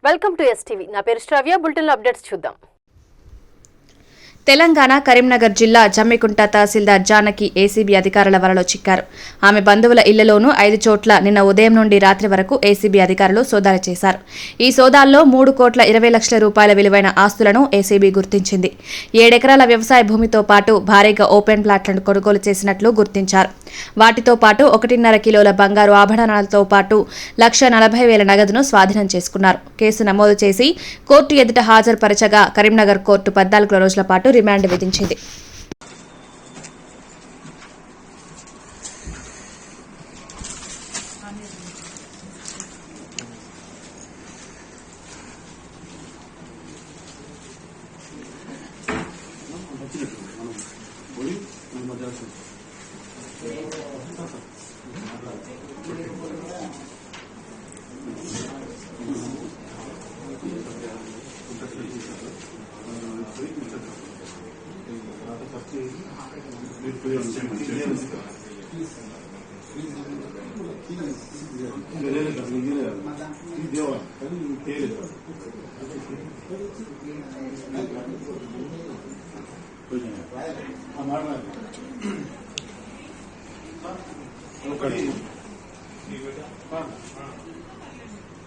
Welcome to STV. నా పేరు శ్రావ్య. బులెటిన్లో అప్డేట్స్ చూద్దాం. తెలంగాణ కరీంనగర్ జిల్లా జమ్మికుంట తహసీల్దార్ జానకి ఏసీబీ అధికారుల వలలో చిక్కారు. ఆమె బంధువుల ఇళ్లలోనూ 5 చోట్ల నిన్న ఉదయం నుండి రాత్రి వరకు ఏసీబీ అధికారులు సోదాలు చేశారు. ఈ సోదాల్లో 3,20,00,000 రూపాయల విలువైన ఆస్తులను ఏసీబీ గుర్తించింది. 7 ఎకరాల వ్యవసాయ భూమితో పాటు భారీగా ఓపెన్ ప్లాట్లను కొనుగోలు చేసినట్లు గుర్తించారు. వాటితో పాటు 1.5 కిలోల బంగారు ఆభరణాలతో పాటు 1,40,000 నగదును స్వాధీనం చేసుకున్నారు. కేసు నమోదు చేసి కోర్టు ఎదుట హాజరుపరచగా కరీంనగర్ కోర్టు 14 రోజుల పాటు రిమాండ్ విధించింది.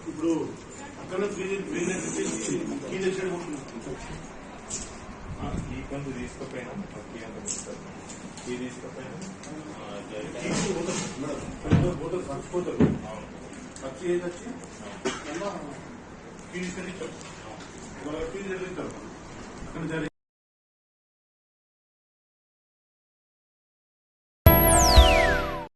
ఇప్పుడు అక్కడ ఈ కొంత తీసుకుపోయినా ఈ తీసుకుపోయినా ఖర్చుపోతారు ఖర్చు ఏది వచ్చి ఫీజు ఇస్తారు. ఫీజు అక్కడ